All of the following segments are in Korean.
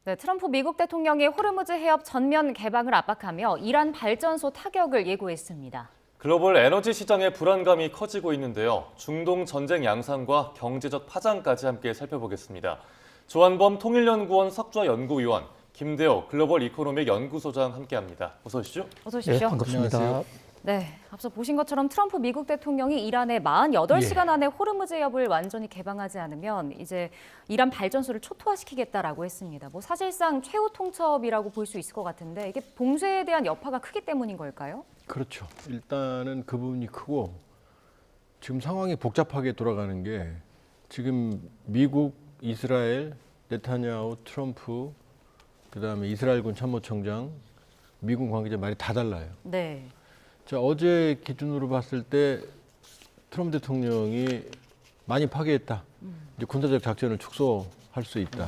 네, 트럼프 미국 대통령이 호르무즈 해협 전면 개방을 압박하며 이란 발전소 타격을 예고했습니다. 글로벌 에너지 시장의 불안감이 커지고 있는데요. 중동 전쟁 양상과 경제적 파장까지 함께 살펴보겠습니다. 조한범 통일연구원 석좌연구위원, 김대호 글로벌 이코노믹 연구소장 함께합니다. 어서 오시죠. 어서 오십시오. 네, 반갑습니다. 네, 앞서 보신 것처럼 트럼프 미국 대통령이 이란에 48시간 안에 호르무즈 해협을 완전히 개방하지 않으면 이제 이란 발전소를 초토화시키겠다라고 했습니다. 뭐 사실상 최후 통첩이라고 볼 수 있을 것 같은데 이게 봉쇄에 대한 여파가 크기 때문인 걸까요? 그렇죠. 일단은 그 부분이 크고 지금 상황이 복잡하게 돌아가는 게 지금 미국, 이스라엘, 네타냐후, 트럼프, 그다음에 이스라엘군 참모총장, 미군 관계자 말이 다 달라요. 네. 자, 어제 기준으로 봤을 때 트럼프 대통령이 많이 파괴했다. 이제 군사적 작전을 축소할 수 있다.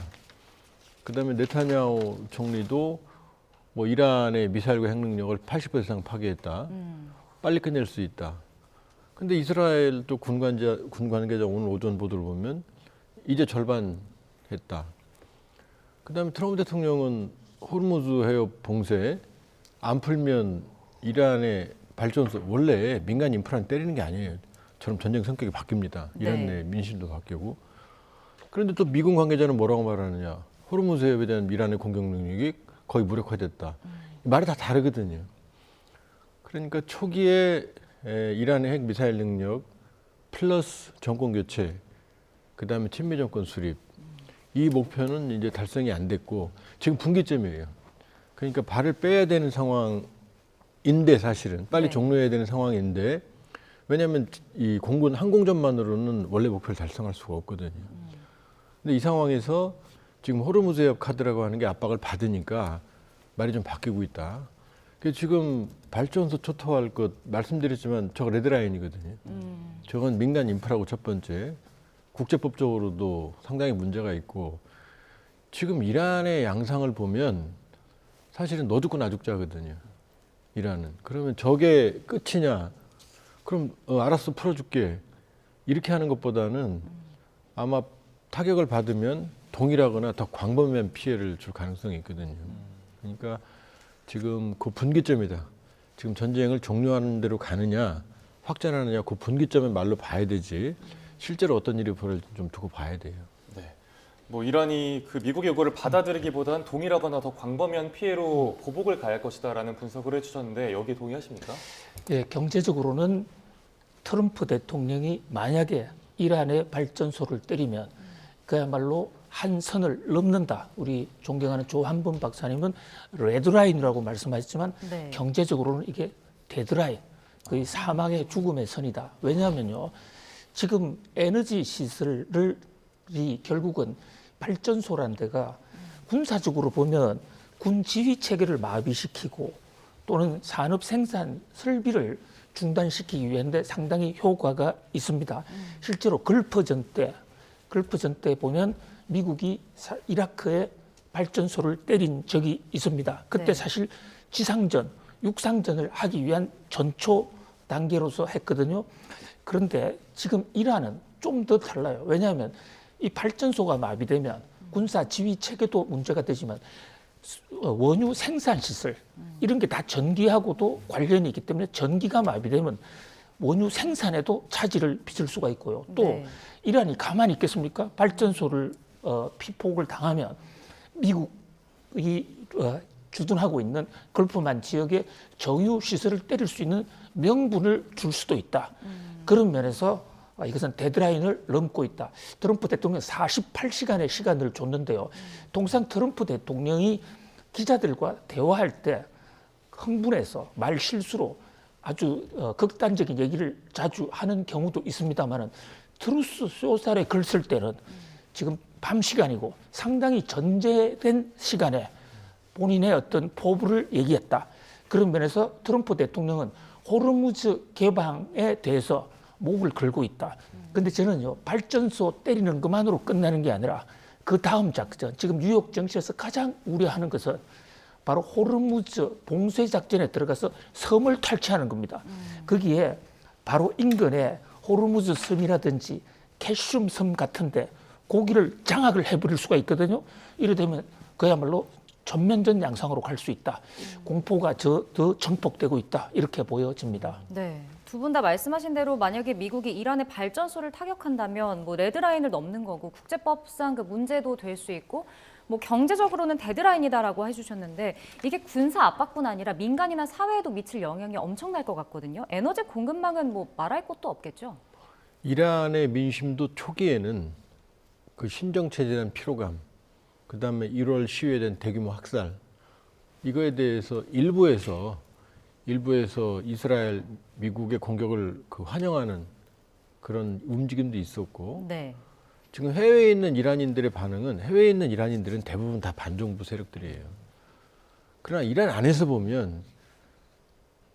그다음에 네타냐후 총리도 뭐 이란의 미사일과 핵 능력을 80% 이상 파괴했다. 빨리 끝낼 수 있다. 근데 이스라엘 또 군 관계자 오늘 오전 보도를 보면 이제 절반 했다. 그다음에 트럼프 대통령은 호르무즈 해협 봉쇄 안 풀면 이란의 발전소, 원래 민간 인프라는 때리는 게 아니에요. 저럼 전쟁 성격이 바뀝니다. 이란 내 민심도 바뀌고. 그런데 또 미군 관계자는 뭐라고 말하느냐. 호르무즈 해협에 대한 이란의 공격 능력이 거의 무력화됐다. 말이 다 다르거든요. 그러니까 초기에 이란의 핵 미사일 능력 플러스 정권 교체, 그다음에 친미 정권 수립, 이 목표는 이제 달성이 안 됐고 지금 분기점이에요. 그러니까 발을 빼야 되는 상황인데 사실은 빨리 종료해야 되는 상황인데 왜냐하면 이 공군 항공전만으로는 원래 목표를 달성할 수가 없거든요. 근데 이 상황에서 지금 호르무즈 해협 카드라고 하는 게 압박을 받으니까 말이 좀 바뀌고 있다. 지금 발전소 초토화할 것 말씀드렸지만 저거 레드라인이거든요. 저건 민간 인프라고 첫 번째. 국제법적으로도 상당히 문제가 있고 지금 이란의 양상을 보면 사실은 너 죽고 나 죽자거든요. 이란은. 그러면 저게 끝이냐. 그럼 알았어 풀어줄게. 이렇게 하는 것보다는 아마 타격을 받으면 동일하거나 더 광범위한 피해를 줄 가능성이 있거든요. 그러니까 지금 그 분기점이다. 지금 전쟁을 종료하는 대로 가느냐 확전하느냐 그 분기점의 말로 봐야 되지. 실제로 어떤 일이 벌어질지 좀 두고 봐야 돼요. 네. 뭐 이란이 그 미국의 요구를 받아들이기보다는 동일하거나 더 광범위한 피해로 보복을 가할 것이다라는 분석을 해주셨는데 여기에 동의하십니까? 예, 경제적으로는 트럼프 대통령이 만약에 이란의 발전소를 때리면 그야말로 한 선을 넘는다. 우리 존경하는 조한범 박사님은 레드라인이라고 말씀하셨지만 경제적으로는 이게 데드라인, 거의 사망의 죽음의 선이다. 왜냐하면요. 지금 에너지 시설이 결국은 발전소라는 데가 군사적으로 보면 군 지휘 체계를 마비시키고 또는 산업 생산 설비를 중단시키기 위한데 상당히 효과가 있습니다. 실제로 걸프전 때 보면 미국이 이라크에 발전소를 때린 적이 있습니다. 그때 사실 지상전, 육상전을 하기 위한 전초 단계로서 했거든요. 그런데 지금 이란은 좀 더 달라요. 왜냐하면 이 발전소가 마비되면 군사 지휘 체계도 문제가 되지만 원유 생산 시설 이런 게 다 전기하고도 관련이 있기 때문에 전기가 마비되면 원유 생산에도 차질을 빚을 수가 있고요. 또 이란이 가만히 있겠습니까? 발전소를 피폭을 당하면 미국이 주둔하고 있는 걸프만 지역의 정유 시설을 때릴 수 있는 명분을 줄 수도 있다. 그런 면에서 이것은 데드라인을 넘고 있다. 트럼프 대통령 48시간의 시간을 줬는데요. 통상 트럼프 대통령이 기자들과 대화할 때 흥분해서 말 실수로 아주 극단적인 얘기를 자주 하는 경우도 있습니다만은 트루스 소셜에 글 쓸 때는 지금 밤 시간이고 상당히 전제된 시간에 본인의 어떤 포부를 얘기했다. 그런 면에서 트럼프 대통령은 호르무즈 개방에 대해서 목을 걸고 있다. 근데 저는요, 발전소 때리는 것만으로 끝나는 게 아니라 그 다음 작전, 지금 뉴욕 정시에서 가장 우려하는 것은 바로 호르무즈 봉쇄 작전에 들어가서 섬을 탈취하는 겁니다. 거기에 바로 인근에 호르무즈 섬이라든지 캐슘 섬 같은데 고기를 장악을 해버릴 수가 있거든요. 이래 되면 그야말로 전면전 양상으로 갈 수 있다. 공포가 더 증폭되고 있다. 이렇게 보여집니다. 네. 두 분 다 말씀하신 대로 만약에 미국이 이란의 발전소를 타격한다면 뭐 레드라인을 넘는 거고 국제법상 그 문제도 될 수 있고 뭐 경제적으로는 데드라인이다라고 해주셨는데 이게 군사 압박뿐 아니라 민간이나 사회에도 미칠 영향이 엄청날 것 같거든요. 에너지 공급망은 뭐 말할 것도 없겠죠. 이란의 민심도 초기에는 그 신정체제에 대한 피로감, 그다음에 1월 시위에 대한 대규모 학살, 이거에 대해서 일부에서 이스라엘, 미국의 공격을 환영하는 그런 움직임도 있었고, 네. 지금 해외에 있는 이란인들의 반응은, 해외에 있는 이란인들은 대부분 다 반정부 세력들이에요. 그러나 이란 안에서 보면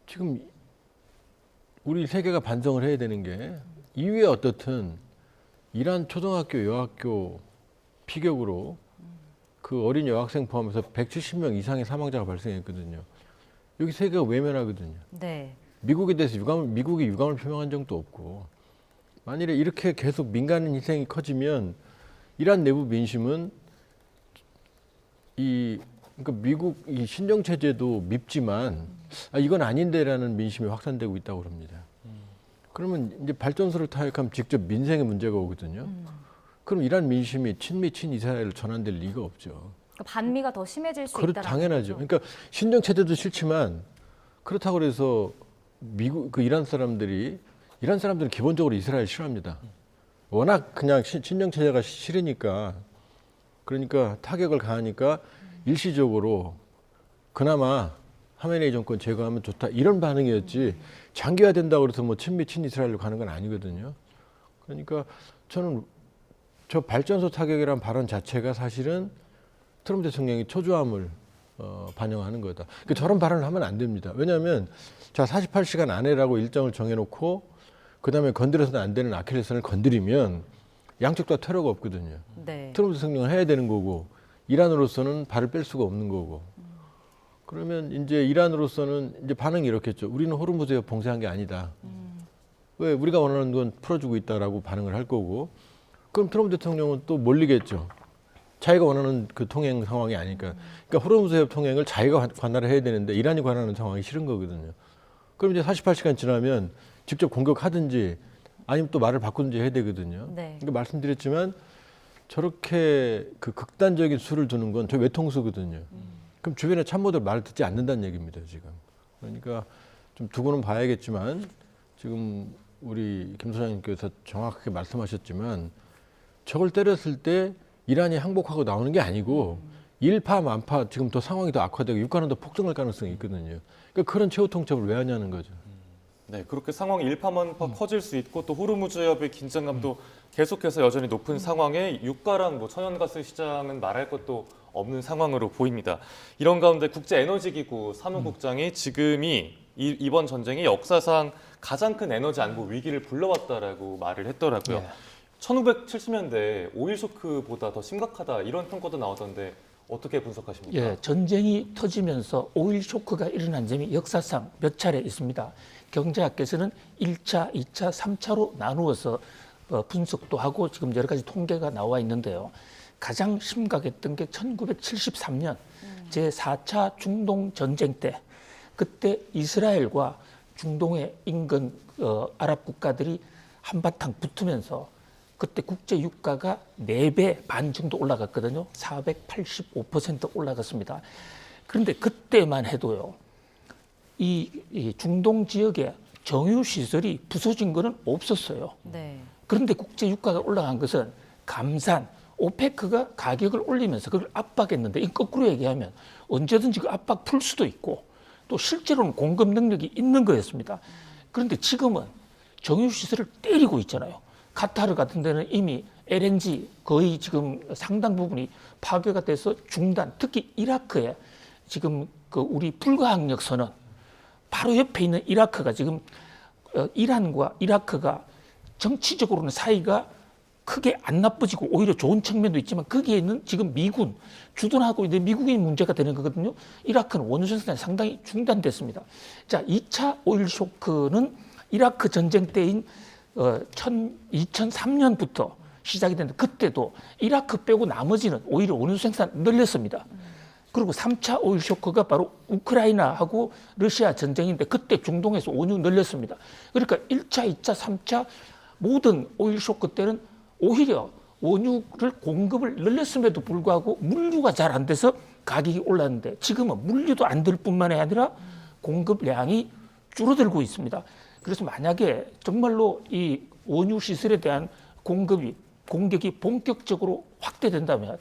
지금 우리 세계가 반성을 해야 되는 게, 이후에 어떻든 이란 초등학교, 여학교 피격으로 그 어린 여학생 포함해서 170명 이상의 사망자가 발생했거든요. 여기 세계가 외면하거든요. 네. 미국에 대해서 미국이 유감을 표명한 적도 없고, 만일에 이렇게 계속 민간 희생이 커지면 이란 내부 민심은 그러니까 미국 이 신정 체제도 밉지만 이건 아닌데라는 민심이 확산되고 있다고 합니다. 그러면 이제 발전소를 타격하면 직접 민생의 문제가 오거든요. 그럼 이란 민심이 친미 친이스라엘로 전환될 리가 없죠. 그러니까 반미가 더 심해질 수 있다. 당연하죠. 그러니까 신정 체제도 싫지만 그렇다고 해서 미국 이란 사람들은 기본적으로 이스라엘 싫어합니다. 워낙 그냥 신정 체제가 싫으니까, 그러니까 타격을 가하니까 일시적으로 그나마 하메네이 정권 제거하면 좋다 이런 반응이었지, 장기화된다고 해서 뭐 친미 친이스라엘로 가는 건 아니거든요. 그러니까 저는 저 발전소 타격이란 발언 자체가 사실은 트럼프 대통령이 초조함을 반영하는 거다. 그러니까 저런 발언을 하면 안 됩니다. 왜냐하면 자 48시간 안에라고 일정을 정해놓고 그다음에 건드려서는 안 되는 아킬레스건을 건드리면 양쪽 다 퇴로가 없거든요. 네. 트럼프 대통령은 해야 되는 거고, 이란으로서는 발을 뺄 수가 없는 거고. 그러면 이제 이란으로서는 이제 반응이 이렇겠죠. 우리는 호르무즈 해협 봉쇄한 게 아니다. 왜 우리가 원하는 건 풀어주고 있다라고 반응을 할 거고. 그럼 트럼프 대통령은 또 몰리겠죠. 자기가 원하는 그 통행 상황이 아니니까. 그러니까 호르무즈 해협 통행을 자기가 관할을 해야 되는데 이란이 관할하는 상황이 싫은 거거든요. 그럼 이제 48시간 지나면 직접 공격하든지 아니면 또 말을 바꾸든지 해야 되거든요. 네. 그러니까 말씀드렸지만 저렇게 그 극단적인 수를 두는 건 저 외통수거든요. 그럼 주변의 참모들 말을 듣지 않는다는 얘기입니다, 지금. 그러니까 좀 두고는 봐야겠지만 지금 우리 김 소장님께서 정확하게 말씀하셨지만 저걸 때렸을 때 이란이 항복하고 나오는 게 아니고 일파만파 지금 더 상황이 더 악화되고 유가는 더 폭등할 가능성이 있거든요. 그러니까 그런 최후 통첩을 왜 하냐는 거죠. 네, 그렇게 상황이 일파만파 커질 수 있고 또 호르무즈 해협의 긴장감도 계속해서 여전히 높은 상황에 유가랑 뭐 천연가스 시장은 말할 것도 없는 상황으로 보입니다. 이런 가운데 국제에너지기구 사무국장이 지금이 이번 전쟁이 역사상 가장 큰 에너지 안보 위기를 불러왔다라고 말을 했더라고요. 네. 1970년대 오일 쇼크보다 더 심각하다 이런 평가도 나오던데 어떻게 분석하십니까? 예, 전쟁이 터지면서 오일 쇼크가 일어난 점이 역사상 몇 차례 있습니다. 경제학계에서는 1차, 2차, 3차로 나누어서 분석도 하고 지금 여러 가지 통계가 나와 있는데요. 가장 심각했던 게 1973년 제4차 중동 전쟁 때, 그때 이스라엘과 중동의 인근 아랍 국가들이 한바탕 붙으면서 그때 국제 유가가 4배 반 정도 올라갔거든요. 485% 올라갔습니다. 그런데 그때만 해도요, 이 중동 지역에 정유 시설이 부서진 거는 없었어요. 네. 그런데 국제 유가가 올라간 것은 감산, 오페크가 가격을 올리면서 그걸 압박했는데, 이 거꾸로 얘기하면 언제든지 그 압박 풀 수도 있고 또 실제로는 공급 능력이 있는 거였습니다. 그런데 지금은 정유 시설을 때리고 있잖아요. 카타르 같은 데는 이미 LNG 거의 지금 상당 부분이 파괴가 돼서 중단, 특히 이라크에 지금 그 우리 불가항력 선언 바로 옆에 있는 이라크가 지금 이란과 이라크가 정치적으로는 사이가 크게 안 나빠지고 오히려 좋은 측면도 있지만 거기에는 지금 미군 주둔하고 있는 미국이 문제가 되는 거거든요. 이라크는 원유 생산이 상당히 중단됐습니다. 자, 2차 오일 쇼크는 이라크 전쟁 때인 2003년부터 시작이 됐는데 그때도 이라크 빼고 나머지는 오히려 원유 생산 늘렸습니다. 그리고 3차 오일 쇼크가 바로 우크라이나하고 러시아 전쟁인데 그때 중동에서 원유 늘렸습니다. 그러니까 1차, 2차, 3차 모든 오일 쇼크 때는 오히려 원유를 공급을 늘렸음에도 불구하고 물류가 잘 안 돼서 가격이 올랐는데 지금은 물류도 안 될 뿐만이 아니라 공급량이 줄어들고 있습니다. 그래서 만약에 정말로 이 원유 시설에 대한 공격이 본격적으로 확대된다면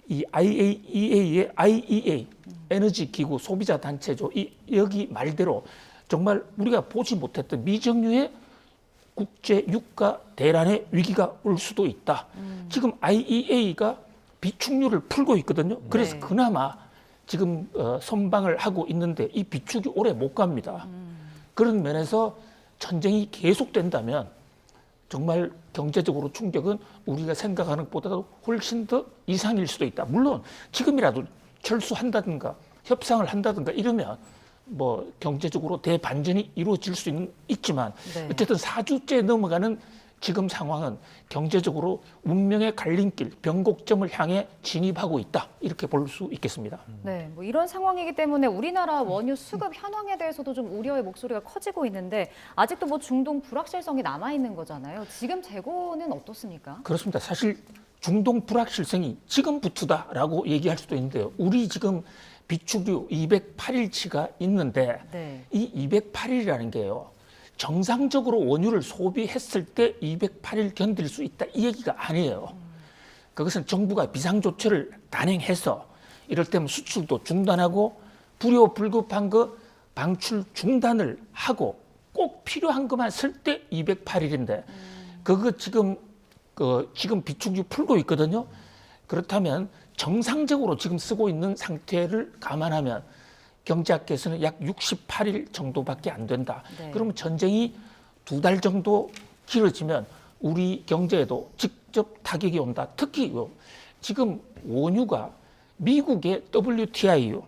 이 IAEA의 IEA 에너지 기구 소비자 단체죠. 여기 말대로 정말 우리가 보지 못했던 미정유의 국제 유가 대란의 위기가 올 수도 있다. 지금 IEA가 비축유를 풀고 있거든요. 그래서 네. 그나마 지금 선방을 하고 있는데 이 비축이 오래 못 갑니다. 그런 면에서 전쟁이 계속된다면 정말 경제적으로 충격은 우리가 생각하는 것보다도 훨씬 더 이상일 수도 있다. 물론 지금이라도 철수한다든가 협상을 한다든가 이러면 뭐 경제적으로 대반전이 이루어질 수 있지만 네. 어쨌든 4주째 넘어가는 지금 상황은 경제적으로 운명의 갈림길, 변곡점을 향해 진입하고 있다. 이렇게 볼 수 있겠습니다. 네, 뭐 이런 상황이기 때문에 우리나라 원유 수급 현황에 대해서도 좀 우려의 목소리가 커지고 있는데 아직도 뭐 중동 불확실성이 남아 있는 거잖아요. 지금 재고는 어떻습니까? 그렇습니다. 사실 중동 불확실성이 지금부터다라고 얘기할 수도 있는데요. 우리 지금 비축유 208일치가 있는데 네. 이 208일이라는 게요. 정상적으로 원유를 소비했을 때 208일 견딜 수 있다 이 얘기가 아니에요. 그것은 정부가 비상조처를 단행해서 이럴 때면 수출도 중단하고 불효불급한 거 방출 중단을 하고 꼭 필요한 것만 쓸 때 208일인데 그거 지금 비축유 풀고 있거든요. 그렇다면 정상적으로 지금 쓰고 있는 상태를 감안하면 경제학계에서는 약 68일 정도밖에 안 된다. 네. 그러면 전쟁이 2달 정도 길어지면 우리 경제에도 직접 타격이 온다. 특히 지금 원유가 미국의 WTI요.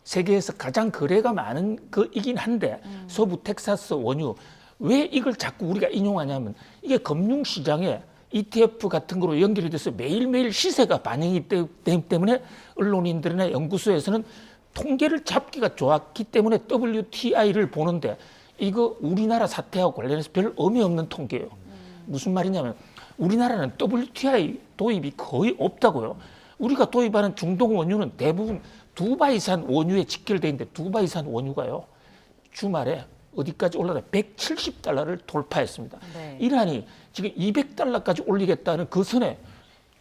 세계에서 가장 거래가 많은 거이긴 한데 서부 텍사스 원유. 왜 이걸 자꾸 우리가 인용하냐면 이게 금융시장에 ETF 같은 거로 연결이 돼서 매일매일 시세가 반영이 되기 때문에 언론인들이나 연구소에서는 통계를 잡기가 좋았기 때문에 WTI를 보는데 이거 우리나라 사태하고 관련해서 별 의미 없는 통계예요. 무슨 말이냐면 우리나라는 WTI 도입이 거의 없다고요. 우리가 도입하는 중동 원유는 대부분 두바이산 원유에 직결되어 있는데 두바이산 원유가요. 주말에 어디까지 올라가 170달러를 돌파했습니다. 네. 이란이 지금 200달러까지 올리겠다는 그 선에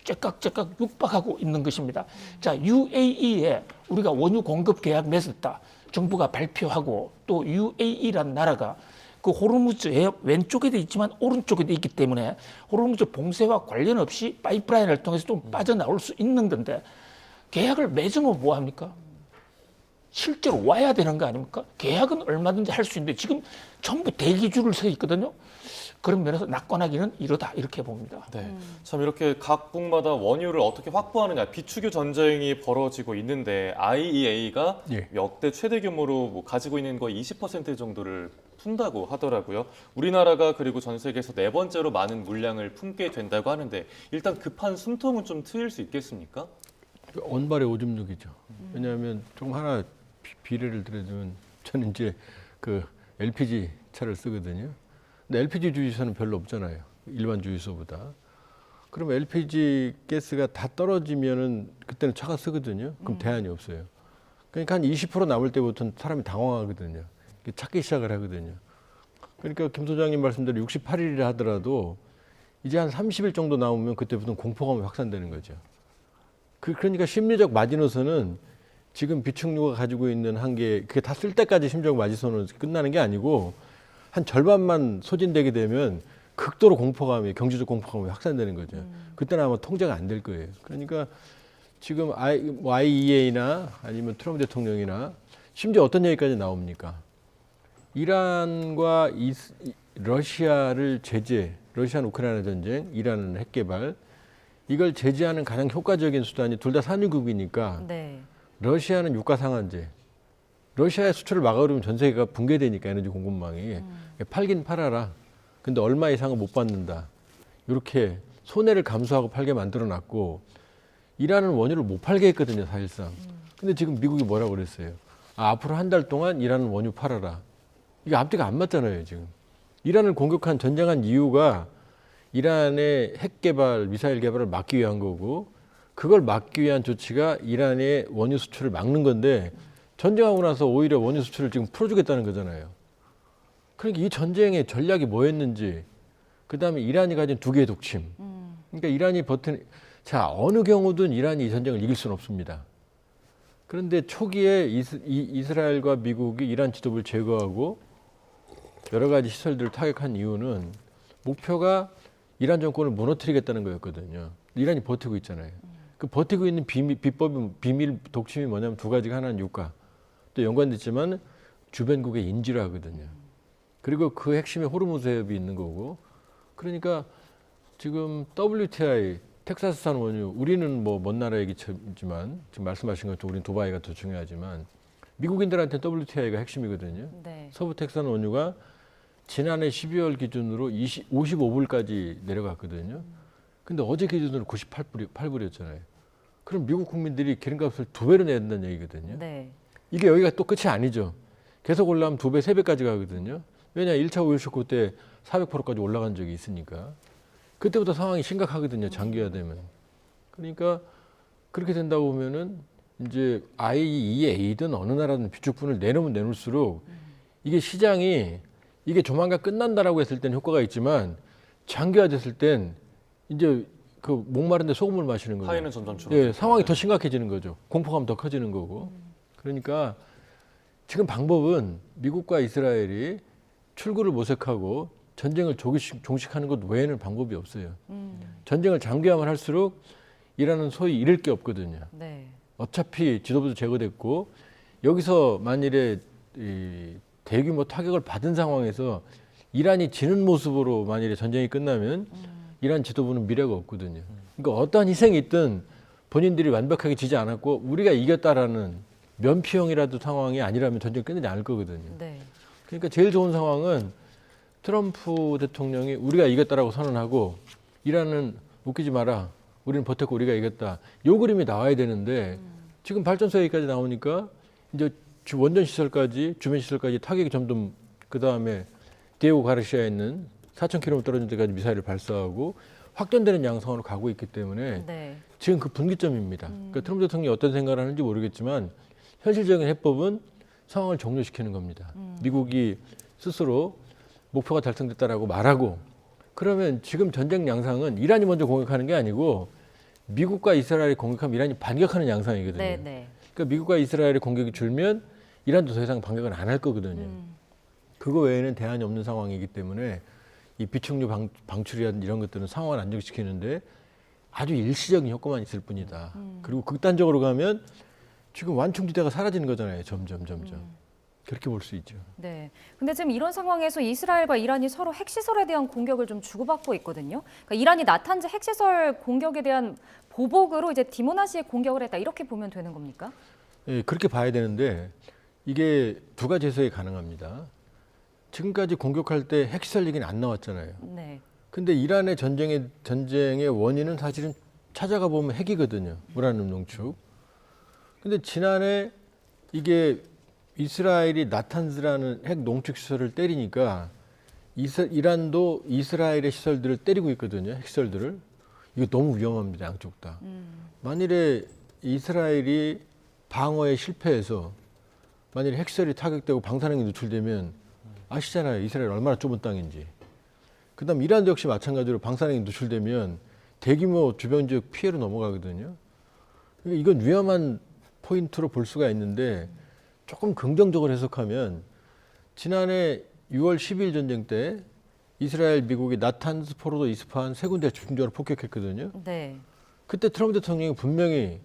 째깍째깍 육박하고 있는 것입니다. 자, UAE에 우리가 원유 공급 계약 맺었다. 정부가 발표하고 또 UAE란 나라가 그 호르무즈 해협 왼쪽에 돼 있지만 오른쪽에 돼 있기 때문에 호르무즈 봉쇄와 관련 없이 파이프라인을 통해서 좀 빠져나올 수 있는 건데 계약을 맺으면 뭐 합니까? 실제로 와야 되는 거 아닙니까? 계약은 얼마든지 할 수 있는데 지금 전부 대기줄을 서 있거든요. 그런 면에서 낙관하기는 이러다 이렇게 봅니다. 네, 참 이렇게 각국마다 원유를 어떻게 확보하느냐 비축유 전쟁이 벌어지고 있는데 IEA가 예. 역대 최대 규모로 뭐 가지고 있는 거의 20% 정도를 푼다고 하더라고요. 우리나라가 그리고 전 세계에서 4번째로 많은 물량을 품게 된다고 하는데 일단 급한 숨통은 좀 트일 수 있겠습니까? 언발의 오줌누기죠. 왜냐하면 좀 하나 비례를 들어주면 저는 이제 그 LPG 차를 쓰거든요. 근데 LPG 주유소는 별로 없잖아요. 일반 주유소보다. 그럼 LPG 가스가 다 떨어지면은 그때는 차가 쓰거든요. 그럼 대안이 없어요. 그러니까 한 20% 남을 때부터는 사람이 당황하거든요. 찾기 시작을 하거든요. 그러니까 김 소장님 말씀대로 68일이라 하더라도 이제 한 30일 정도 남으면 그때부터는 공포감이 확산되는 거죠. 그러니까 심리적 마지노선은 지금 비축유가 가지고 있는 한계, 그게 다 쓸 때까지 심리적 마지노선은 끝나는 게 아니고 한 절반만 소진되게 되면 극도로 공포감이, 경제적 공포감이 확산되는 거죠. 그때는 아마 통제가 안 될 거예요. 그러니까 지금 IEA나 아니면 트럼프 대통령이나 심지어 어떤 얘기까지 나옵니까? 이란과 러시아를 러시아는 우크라이나 전쟁, 이란은 핵 개발, 이걸 제재하는 가장 효과적인 수단이 둘 다 산유국이니까 네. 러시아는 유가 상한제, 러시아의 수출을 막으려면 전 세계가 붕괴되니까 에너지 공급망이 팔긴 팔아라. 근데 얼마 이상은 못 받는다. 이렇게 손해를 감수하고 팔게 만들어놨고 이란은 원유를 못 팔게 했거든요, 사실상. 근데 지금 미국이 뭐라고 그랬어요? 앞으로 한 달 동안 이란은 원유 팔아라. 이게 앞뒤가 안 맞잖아요, 지금. 이란을 공격한 전쟁한 이유가 이란의 핵 개발, 미사일 개발을 막기 위한 거고 그걸 막기 위한 조치가 이란의 원유 수출을 막는 건데 전쟁하고 나서 오히려 원유 수출을 지금 풀어주겠다는 거잖아요. 그러니까 이 전쟁의 전략이 뭐였는지, 그 다음에 이란이 가진 두 개의 독침. 그러니까 이란이 자, 어느 경우든 이란이 이 전쟁을 이길 수는 없습니다. 그런데 초기에 이스라엘과 미국이 이란 지도부를 제거하고 여러 가지 시설들을 타격한 이유는 목표가 이란 정권을 무너뜨리겠다는 거였거든요. 이란이 버티고 있잖아요. 그 버티고 있는 비밀 독침이 뭐냐면 두 가지가, 하나는 유가, 또 연관됐지만 주변국의 인지라거든요. 그리고 그 핵심에 호르무즈 해협이 있는 거고, 그러니까 지금 WTI, 텍사스산 원유, 우리는 뭐 먼 나라 얘기지만 지금 말씀하신 것처럼 우리는 두바이가 더 중요하지만 미국인들한테 WTI가 핵심이거든요. 네. 서부 텍사스 원유가 지난해 12월 기준으로 55불까지 내려갔거든요. 근데 어제 기준으로 98불이었잖아요. 그럼 미국 국민들이 기름값을 2배로 내야 된다는 얘기거든요. 네. 이게 여기가 또 끝이 아니죠. 계속 올라가면 2배, 3배까지 가거든요. 왜냐, 1차 오일 쇼크 때 400%까지 올라간 적이 있으니까. 그때부터 상황이 심각하거든요, 장기화되면. 그러니까 그렇게 된다 보면은 이제 IEA든 어느 나라든 비축분을 내놓으면 내놓을수록 이게 시장이 이게 조만간 끝난다라고 했을 때는 효과가 있지만 장기화됐을 땐 이제 그 목마른데 소금을 마시는 거죠. 파이는 점점 줄어들고. 예, 상황이 더 심각해지는 거죠. 공포감 더 커지는 거고. 그러니까 지금 방법은 미국과 이스라엘이 출구를 모색하고 전쟁을 종식하는 것 외에는 방법이 없어요. 전쟁을 장기화만 할수록 이란은 소위 잃을 게 없거든요. 네. 어차피 지도부도 제거됐고 여기서 만일에 이 대규모 타격을 받은 상황에서 이란이 지는 모습으로 만일에 전쟁이 끝나면 이란 지도부는 미래가 없거든요. 그러니까 어떠한 희생이 있든 본인들이 완벽하게 지지 않았고 우리가 이겼다라는 면피형이라도 상황이 아니라면 전쟁 끝내지 않을 거거든요. 네. 그러니까 제일 좋은 상황은 트럼프 대통령이 우리가 이겼다라고 선언하고 이란은 웃기지 마라. 우리는 버텼고 우리가 이겼다. 요 그림이 나와야 되는데 지금 발전소 얘기까지 나오니까 이제 원전 시설까지 주변 시설까지 타격이 점점 그다음에 디에고 가르시아에 있는 4,000km 떨어진 데까지 미사일을 발사하고 확전되는 양상으로 가고 있기 때문에 네. 지금 그 분기점입니다. 그러니까 트럼프 대통령이 어떤 생각을 하는지 모르겠지만 현실적인 해법은 상황을 종료시키는 겁니다. 미국이 스스로 목표가 달성됐다라고 말하고 그러면 지금 전쟁 양상은 이란이 먼저 공격하는 게 아니고 미국과 이스라엘이 공격하면 이란이 반격하는 양상이거든요. 네. 네. 그러니까 미국과 이스라엘의 공격이 줄면 이란도 더 이상 반격을 안 할 거거든요. 그거 외에는 대안이 없는 상황이기 때문에 이 비축유 방출이라든지 이런 것들은 상황을 안정시키는데 아주 일시적인 효과만 있을 뿐이다. 그리고 극단적으로 가면 지금 완충지대가 사라지는 거잖아요. 점점. 그렇게 볼 수 있죠. 네. 근데 지금 이런 상황에서 이스라엘과 이란이 서로 핵시설에 대한 공격을 좀 주고받고 있거든요. 그러니까 이란이 나탄즈 핵시설 공격에 대한 보복으로 이제 디모나시에 공격을 했다. 이렇게 보면 되는 겁니까? 예, 그렇게 봐야 되는데 이게 두 가지 해석이 가능합니다. 지금까지 공격할 때 핵시설 얘기는 안 나왔잖아요. 네. 근데 이란의 전쟁의 원인은 사실은 찾아가 보면 핵이거든요. 우라늄 농축. 근데 지난해 이게 이스라엘이 나탄즈라는 핵 농축 시설을 때리니까 이란도 이스라엘의 시설들을 때리고 있거든요. 핵시설들을. 이거 너무 위험합니다. 양쪽 다. 만일에 이스라엘이 방어에 실패해서 만일에 핵시설이 타격되고 방사능이 누출되면 아시잖아요. 이스라엘 얼마나 좁은 땅인지. 그다음 이란도 역시 마찬가지로 방사능이 누출되면 대규모 주변 지역 피해로 넘어가거든요. 그러니까 이건 위험한 포인트로 볼 수가 있는데 조금 긍정적으로 해석하면 지난해 6월 12일 전쟁 때 이스라엘, 미국이 나탄즈, 포로도, 이스파한 세 군데 집중적으로 폭격했거든요. 네. 그때 트럼프 대통령이 분명히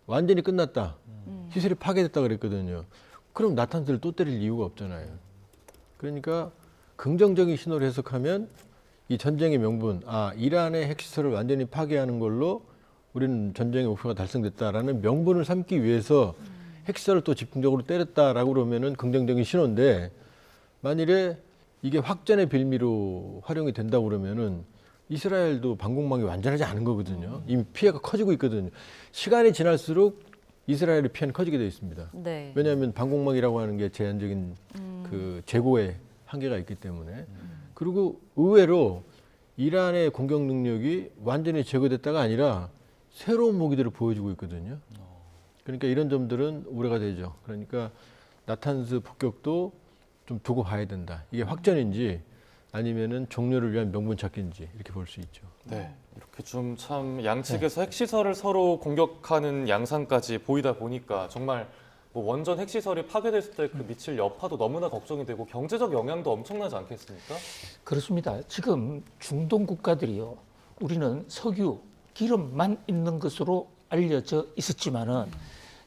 완전히 끝났다. 시설이 파괴됐다 그랬거든요. 그럼 나탄즈를 또 때릴 이유가 없잖아요. 그러니까 긍정적인 신호를 해석하면 이 전쟁의 명분, 이란의 핵시설을 완전히 파괴하는 걸로 우리는 전쟁의 목표가 달성됐다라는 명분을 삼기 위해서 핵시설을 또 집중적으로 때렸다라고 그러면은 긍정적인 신호인데 만일에 이게 확전의 빌미로 활용이 된다고 그러면은 이스라엘도 방공망이 완전하지 않은 거거든요. 이미 피해가 커지고 있거든요. 시간이 지날수록 이스라엘의 피해는 커지게 되어 있습니다. 네. 왜냐하면 방공망이라고 하는 게 제한적인 그 재고의 한계가 있기 때문에. 그리고 의외로 이란의 공격 능력이 완전히 제거됐다가 아니라 새로운 무기들을 보여주고 있거든요. 그러니까 이런 점들은 우려가 되죠. 그러니까 나탄스 폭격도 좀 두고 봐야 된다. 이게 확전인지 아니면은 종료를 위한 명분 찾기인지 이렇게 볼 수 있죠. 네, 이렇게 좀 참 양측에서 핵시설을 서로 공격하는 양상까지 보이다 보니까 정말 뭐 원전 핵시설이 파괴됐을 때 그 미칠 여파도 너무나 걱정이 되고 경제적 영향도 엄청나지 않겠습니까? 그렇습니다. 지금 중동 국가들이요. 우리는 석유, 기름만 있는 것으로 알려져 있었지만은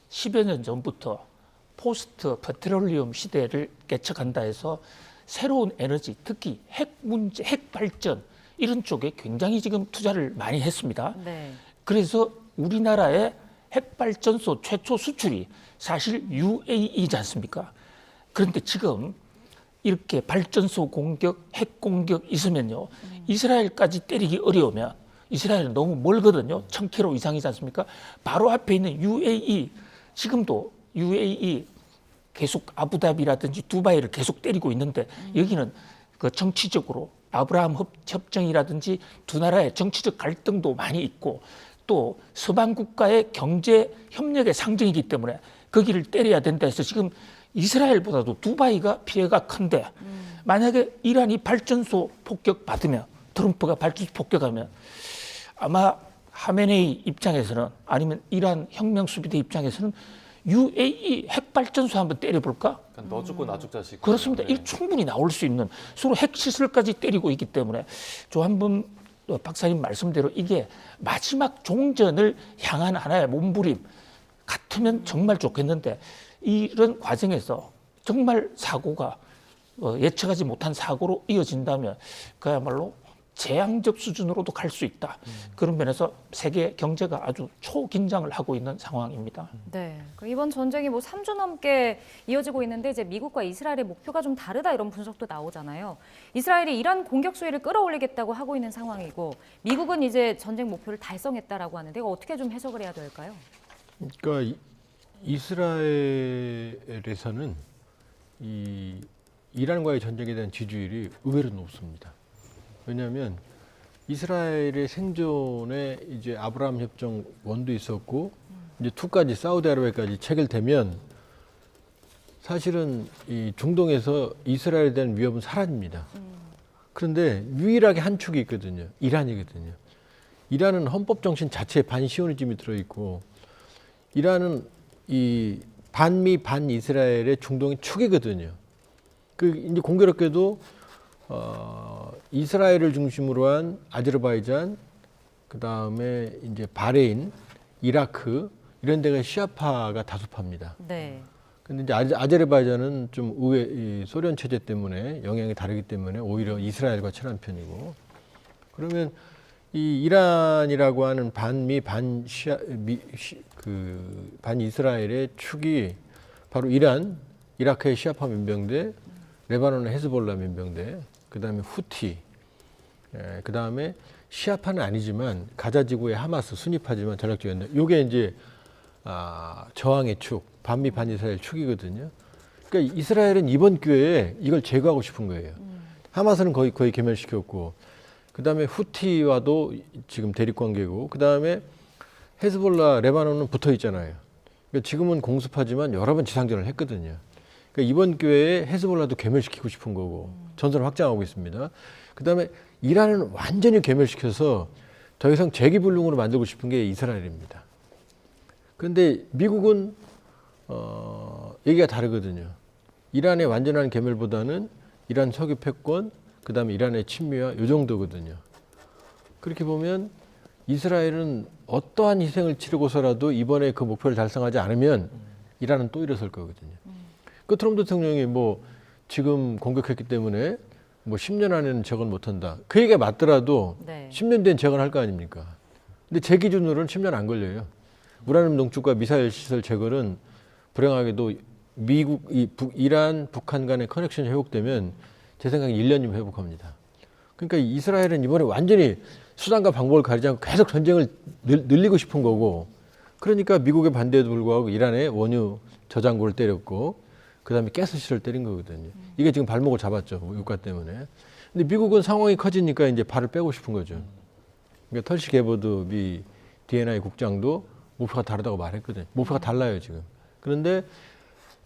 10여 년 전부터 포스트 페트롤리움 시대를 개척한다 해서 새로운 에너지, 특히 핵 문제, 핵 발전 이런 쪽에 굉장히 지금 투자를 많이 했습니다. 네. 그래서 우리나라의 핵발전소 최초 수출이 사실 UAE이지 않습니까? 그런데 지금 이렇게 발전소 공격, 핵 공격 있으면요. 이스라엘까지 때리기 어려우면 이스라엘은 너무 멀거든요. 1000km 이상이지 않습니까? 바로 앞에 있는 UAE, 지금도 UAE 계속 아부다비라든지 두바이를 계속 때리고 있는데 여기는 그 정치적으로 아브라함 협정이라든지 두 나라의 정치적 갈등도 많이 있고 또 서방 국가의 경제 협력의 상징이기 때문에 거기를 때려야 된다 해서 지금 이스라엘보다도 두바이가 피해가 큰데 만약에 이란이 발전소 폭격 받으면 트럼프가 발전소 폭격하면 아마 하메네이 입장에서는 아니면 이란 혁명수비대 입장에서는 UAE 핵발전소 한번 때려볼까? 그러니까 너 죽고 나 죽자식. 그렇습니다. 네. 이 충분히 나올 수 있는 서로 핵시설까지 때리고 있기 때문에 조한범 박사님 말씀대로 이게 마지막 종전을 향한 하나의 몸부림 같으면 정말 좋겠는데 이런 과정에서 정말 사고가 예측하지 못한 사고로 이어진다면 그야말로 재앙적 수준으로도 갈 수 있다. 그런 면에서 세계 경제가 아주 초긴장을 하고 있는 상황입니다. 네. 이번 전쟁이 뭐 3주 넘게 이어지고 있는데 이제 미국과 이스라엘의 목표가 좀 다르다 이런 분석도 나오잖아요. 이스라엘이 이란 공격 수위를 끌어올리겠다고 하고 있는 상황이고 미국은 이제 전쟁 목표를 달성했다라고 하는데 이거 어떻게 좀 해석을 해야 될까요? 그러니까 이스라엘에서는 이 이란과의 전쟁에 대한 지지율이 의외로 높습니다. 왜냐하면 이스라엘의 생존에 이제 아브라함 협정 1도 있었고 이제 2까지 사우디아라비아까지 체결되면 사실은 이 중동에서 이스라엘에 대한 위협은 사라집니다. 그런데 유일하게 한 축이 있거든요. 이란이거든요. 이란은 헌법 정신 자체에 반시오니즘이 들어있고 이란은 이 반미 반이스라엘의 중동의 축이거든요. 그 이제 공교롭게도 이스라엘을 중심으로 한 아제르바이잔, 그 다음에 이제 바레인, 이라크 이런 데가 시아파가 다수파입니다. 네. 근데 이제 아제르바이잔은 좀 이 소련 체제 때문에 영향이 다르기 때문에 오히려 이스라엘과 친한 편이고 그러면 이 이란이라고 하는 반미 반이스라엘의 축이 바로 이란, 이라크의 시아파 민병대, 레바논의 헤즈볼라 민병대, 그 다음에 후티, 그 다음에 시아파는 아니지만 가자 지구의 하마스 순위파지만 전략적이었는데 요게 이제 저항의 축, 반미 반이스라엘 축이거든요. 그러니까 이스라엘은 이번 기회에 이걸 제거하고 싶은 거예요. 하마스는 거의 괴멸시켰고, 그 다음에 후티와도 지금 대립 관계고, 그 다음에 헤즈볼라, 레바논은 붙어 있잖아요. 그러니까 지금은 공습하지만 여러 번 지상전을 했거든요. 그러니까 이번 기회에 헤즈볼라도 괴멸시키고 싶은 거고 전선을 확장하고 있습니다. 그 다음에 이란은 완전히 괴멸시켜서 더 이상 재기불능으로 만들고 싶은 게 이스라엘입니다. 그런데 미국은 얘기가 다르거든요. 이란의 완전한 괴멸보다는 이란 석유 패권, 그 다음에 이란의 친미화 이 정도거든요. 그렇게 보면 이스라엘은 어떠한 희생을 치르고서라도 이번에 그 목표를 달성하지 않으면 이란은 또 일어설 거거든요. 그 트럼프 대통령이 뭐 지금 공격했기 때문에 뭐 10년 안에는 재건 못한다. 그 얘기가 맞더라도 네. 10년 뒤엔 재건할 거 아닙니까? 근데 제 기준으로는 10년 안 걸려요. 우라늄 농축과 미사일 시설 재건은 불행하게도 이란, 북한 간의 커넥션이 회복되면 제 생각에 1년이면 회복합니다. 그러니까 이스라엘은 이번에 완전히 수단과 방법을 가리지 않고 계속 전쟁을 늘리고 싶은 거고, 그러니까 미국의 반대에도 불구하고 이란의 원유 저장고를 때렸고, 그다음에 가스실을 때린 거거든요. 이게 지금 발목을 잡았죠, 유가 때문에. 근데 미국은 상황이 커지니까 이제 발을 빼고 싶은 거죠. 그러니까 털시 게버드 미 D&I 국장도 목표가 다르다고 말했거든요. 목표가 달라요 지금. 그런데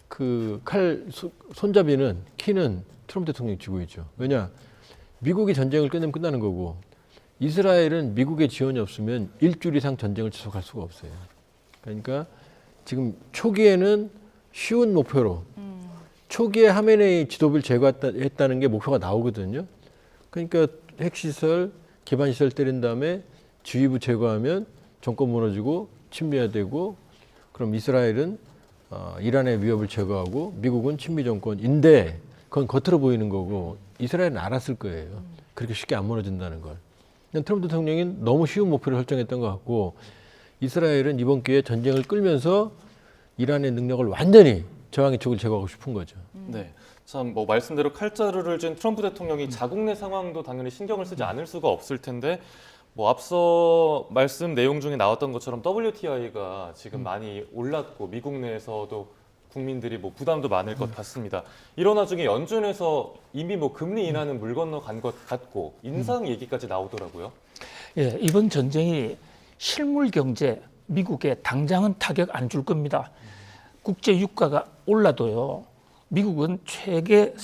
그 손잡이는 키는 트럼프 대통령이 쥐고 있죠. 왜냐? 미국이 전쟁을 끝내면 끝나는 거고, 이스라엘은 미국의 지원이 없으면 일주일 이상 전쟁을 지속할 수가 없어요. 그러니까 지금 초기에는 쉬운 목표로, 초기에 하메네이 지도부를 제거했다는 게 목표가 나오거든요. 그러니까 핵시설, 기반시설 때린 다음에 주위부 제거하면 정권 무너지고 친미화되고, 그럼 이스라엘은 이란의 위협을 제거하고 미국은 친미 정권인데, 그건 겉으로 보이는 거고 이스라엘은 알았을 거예요. 그렇게 쉽게 안 무너진다는 걸. 트럼프 대통령이 너무 쉬운 목표를 설정했던 것 같고, 이스라엘은 이번 기회에 전쟁을 끌면서 이란의 능력을 완전히 저항의 촉을 제거하고 싶은 거죠. 네. 참 뭐 말씀대로 칼자루를 쥔 트럼프 대통령이 자국 내 상황도 당연히 신경을 쓰지 않을 수가 없을 텐데, 뭐 앞서 말씀 내용 중에 나왔던 것처럼 WTI가 지금 많이 올랐고 미국 내에서도 국민들이 뭐 부담도 많을 것 같습니다. 이런 와중에 연준에서 이미 뭐 금리 인하는 물 건너 간 것 같고 인상 얘기까지 나오더라고요. 예, 이번 전쟁이 실물 경제 미국에 당장은 타격 안 줄 겁니다. 국제 유가가 올라도요. 미국은 세계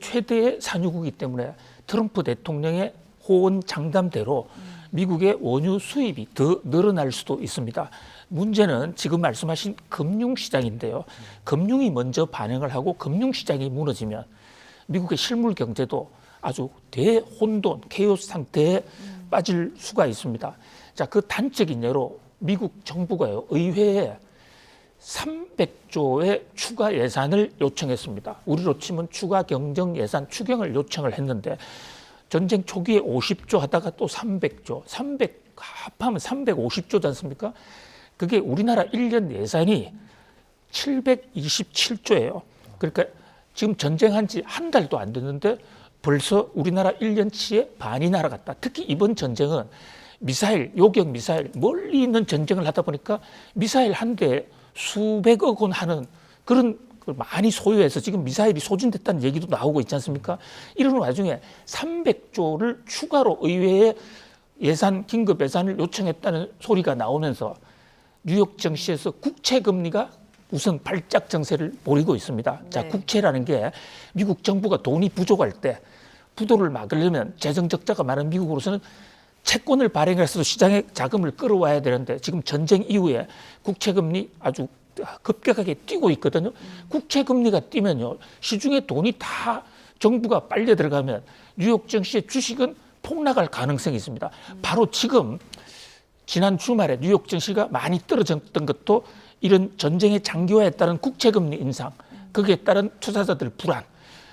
최대의 산유국이기 때문에 트럼프 대통령의 호언 장담대로 미국의 원유 수입이 더 늘어날 수도 있습니다. 문제는 지금 말씀하신 금융시장인데요. 금융이 먼저 반응을 하고 금융시장이 무너지면 미국의 실물 경제도 아주 대혼돈, 케이오스 상태에 빠질 수가 있습니다. 자, 그 단적인 예로 미국 정부가요, 의회에 300조의 추가 예산을 요청했습니다. 우리로 치면 추가 경정 예산 추경을 요청을 했는데, 전쟁 초기에 50조 하다가 또 300조, 합하면 350조지 않습니까? 그게 우리나라 1년 예산이 727조예요. 그러니까 지금 전쟁한 지 한 달도 안 됐는데 벌써 우리나라 1년치의 반이 날아갔다. 특히 이번 전쟁은 미사일, 요격 미사일, 멀리 있는 전쟁을 하다 보니까 미사일 한 대에 수백억 원 하는 그런 걸 많이 소유해서 지금 미사일이 소진됐다는 얘기도 나오고 있지 않습니까? 이런 와중에 300조를 추가로 의회에 긴급 예산을 요청했다는 소리가 나오면서 뉴욕 증시에서 국채 금리가 우선 발작 증세를 보이고 있습니다. 자, 네. 국채라는 게 미국 정부가 돈이 부족할 때 부도를 막으려면 재정 적자가 많은 미국으로서는 채권을 발행해서 시장에 자금을 끌어와야 되는데, 지금 전쟁 이후에 국채 금리 아주 급격하게 뛰고 있거든요. 국채 금리가 뛰면요, 시중에 돈이 다 정부가 빨려 들어가면 뉴욕 증시의 주식은 폭락할 가능성이 있습니다. 바로 지금 지난 주말에 뉴욕 증시가 많이 떨어졌던 것도 이런 전쟁의 장기화에 따른 국채 금리 인상, 거기에 따른 투자자들 불안.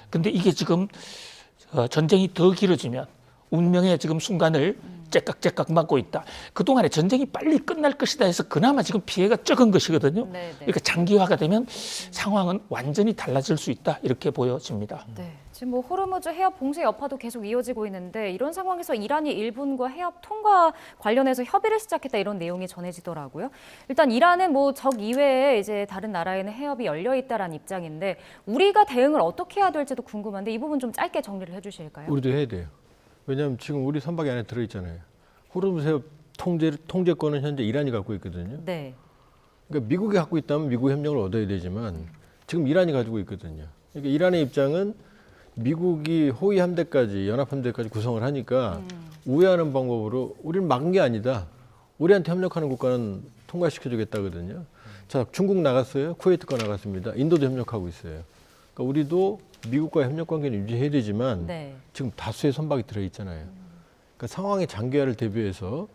근데 이게 지금 전쟁이 더 길어지면 운명의 지금 순간을 째깍째깍 맞고 있다. 그동안에 전쟁이 빨리 끝날 것이다 해서 그나마 지금 피해가 적은 것이거든요. 네, 네. 그러니까 장기화가 되면 상황은 완전히 달라질 수 있다, 이렇게 보여집니다. 네, 지금 뭐 호르무즈 해협 봉쇄 여파도 계속 이어지고 있는데, 이런 상황에서 이란이 일본과 해협 통과 관련해서 협의를 시작했다, 이런 내용이 전해지더라고요. 일단 이란은 뭐 적 이외에 이제 다른 나라에는 해협이 열려 있다라는 입장인데, 우리가 대응을 어떻게 해야 될지도 궁금한데 이 부분 좀 짧게 정리를 해주실까요? 우리도 해야 돼요. 왜냐하면 지금 우리 선박이 안에 들어있잖아요. 호르무즈 해협 통제권은 현재 이란이 갖고 있거든요. 네. 그러니까 미국이 갖고 있다면 미국 협력을 얻어야 되지만 지금 이란이 가지고 있거든요. 그러니까 이란의 입장은 미국이 호위 함대까지, 연합 함대까지 구성을 하니까 우회하는 방법으로 우리는 막은 게 아니다. 우리한테 협력하는 국가는 통과시켜주겠다거든요. 자, 중국 나갔어요. 쿠웨이트가 나갔습니다. 인도도 협력하고 있어요. 그러니까 우리도 미국과의 협력 관계는 유지해야 되지만 네. 지금 다수의 선박이 들어있잖아요. 그러니까 상황의 장기화를 대비해서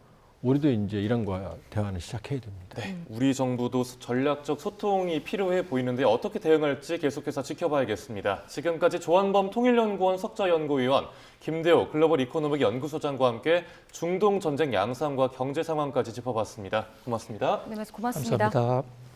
우리도 이제 이란과 대화는 시작해야 됩니다. 네, 우리 정부도 전략적 소통이 필요해 보이는데 어떻게 대응할지 계속해서 지켜봐야겠습니다. 지금까지 조한범 통일연구원 석좌연구위원, 김대호 글로벌 이코노믹 연구소장과 함께 중동 전쟁 양상과 경제 상황까지 짚어봤습니다. 고맙습니다. 네, 고맙습니다. 감사합니다.